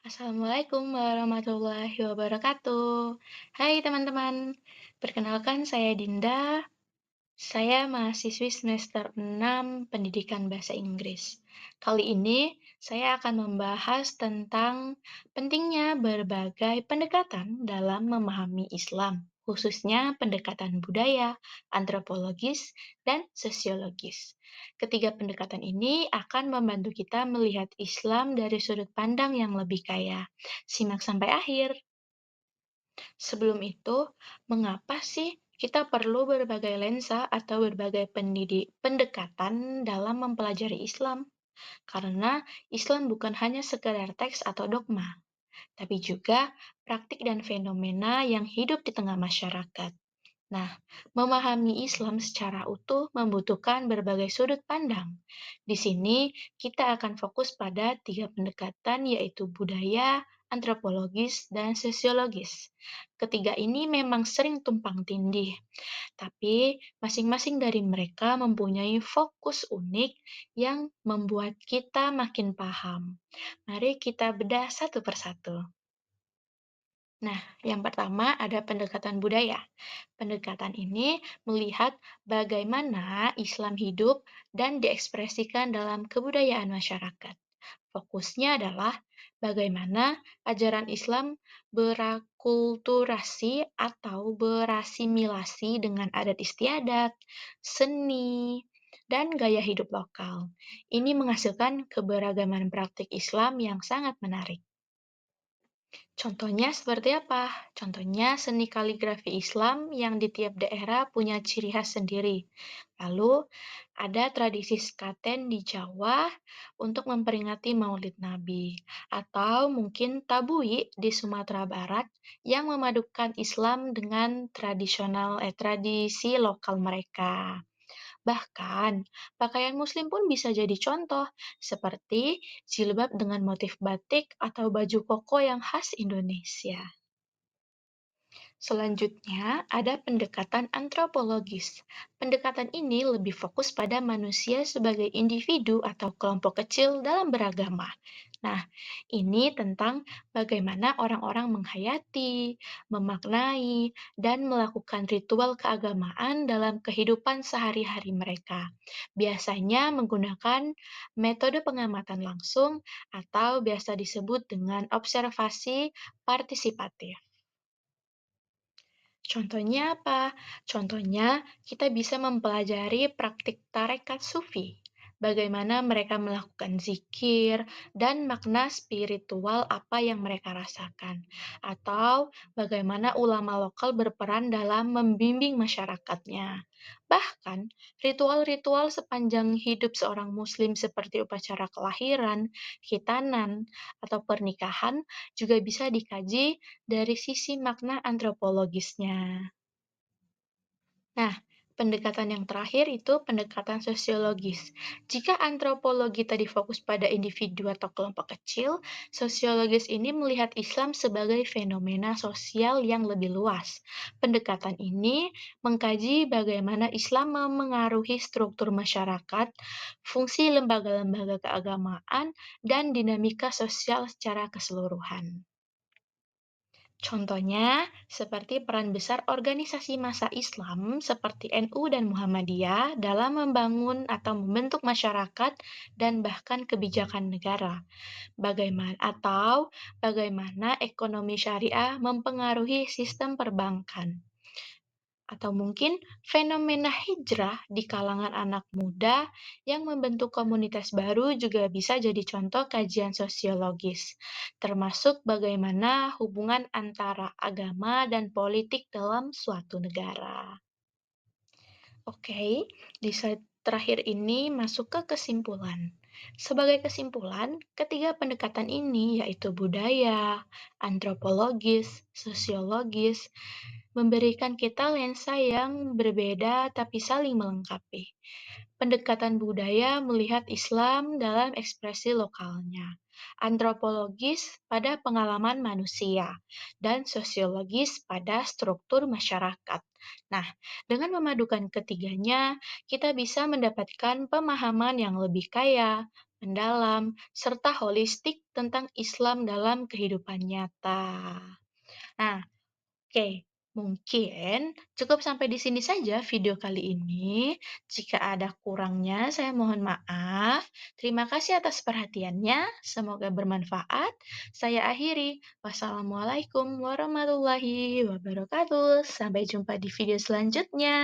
Assalamualaikum warahmatullahi wabarakatuh. Hai teman-teman, perkenalkan saya Dinda. Saya mahasiswi semester 6 Pendidikan Bahasa Inggris. Kali ini saya akan membahas tentang pentingnya berbagai pendekatan dalam memahami Islam, khususnya pendekatan budaya, antropologis, dan sosiologis. Ketiga pendekatan ini akan membantu kita melihat Islam dari sudut pandang yang lebih kaya. Simak sampai akhir. Sebelum itu, mengapa sih kita perlu berbagai lensa atau berbagai pendekatan dalam mempelajari Islam? Karena Islam bukan hanya sekedar teks atau dogma, tapi juga praktik dan fenomena yang hidup di tengah masyarakat. Nah, memahami Islam secara utuh membutuhkan berbagai sudut pandang. Di sini, kita akan fokus pada tiga pendekatan, yaitu budaya, antropologis, dan sosiologis. Ketiga ini memang sering tumpang tindih, tapi masing-masing dari mereka mempunyai fokus unik yang membuat kita makin paham. Mari kita bedah satu persatu. Nah, yang pertama ada pendekatan budaya. Pendekatan ini melihat bagaimana Islam hidup dan diekspresikan dalam kebudayaan masyarakat. Fokusnya adalah bagaimana ajaran Islam berakulturasi atau berasimilasi dengan adat istiadat, seni, dan gaya hidup lokal. Ini menghasilkan keberagaman praktik Islam yang sangat menarik. Contohnya seperti apa? Contohnya seni kaligrafi Islam yang di tiap daerah punya ciri khas sendiri. Lalu ada tradisi sekaten di Jawa untuk memperingati Maulid Nabi, atau mungkin tabui di Sumatera Barat yang memadukan Islam dengan tradisi lokal mereka. Bahkan, pakaian muslim pun bisa jadi contoh, seperti jilbab dengan motif batik atau baju koko yang khas Indonesia. Selanjutnya, ada pendekatan antropologis. Pendekatan ini lebih fokus pada manusia sebagai individu atau kelompok kecil dalam beragama. Nah, ini tentang bagaimana orang-orang menghayati, memaknai, dan melakukan ritual keagamaan dalam kehidupan sehari-hari mereka. Biasanya menggunakan metode pengamatan langsung atau biasa disebut dengan observasi partisipatif. Contohnya apa? Contohnya, kita bisa mempelajari praktik tarekat sufi, bagaimana mereka melakukan zikir, dan makna spiritual apa yang mereka rasakan, atau bagaimana ulama lokal berperan dalam membimbing masyarakatnya. Bahkan, ritual-ritual sepanjang hidup seorang muslim seperti upacara kelahiran, khitanan, atau pernikahan juga bisa dikaji dari sisi makna antropologisnya. Nah, pendekatan yang terakhir itu pendekatan sosiologis. Jika antropologi tadi fokus pada individu atau kelompok kecil, sosiologis ini melihat Islam sebagai fenomena sosial yang lebih luas. Pendekatan ini mengkaji bagaimana Islam memengaruhi struktur masyarakat, fungsi lembaga-lembaga keagamaan, dan dinamika sosial secara keseluruhan. Contohnya, seperti peran besar organisasi massa Islam seperti NU dan Muhammadiyah dalam membangun atau membentuk masyarakat dan bahkan kebijakan negara. Bagaimana ekonomi syariah mempengaruhi sistem perbankan. Atau mungkin fenomena hijrah di kalangan anak muda yang membentuk komunitas baru juga bisa jadi contoh kajian sosiologis, termasuk bagaimana hubungan antara agama dan politik dalam suatu negara. Oke, di slide terakhir ini masuk ke kesimpulan. Sebagai kesimpulan, ketiga pendekatan ini yaitu budaya, antropologis, sosiologis, memberikan kita lensa yang berbeda tapi saling melengkapi. Pendekatan budaya melihat Islam dalam ekspresi lokalnya, antropologis pada pengalaman manusia, dan sosiologis pada struktur masyarakat. Nah, dengan memadukan ketiganya, kita bisa mendapatkan pemahaman yang lebih kaya, mendalam, serta holistik tentang Islam dalam kehidupan nyata. Nah, oke, mungkin cukup sampai di sini saja video kali ini. Jika ada kurangnya, saya mohon maaf. Terima kasih atas perhatiannya. Semoga bermanfaat. Saya akhiri. Wassalamualaikum warahmatullahi wabarakatuh. Sampai jumpa di video selanjutnya.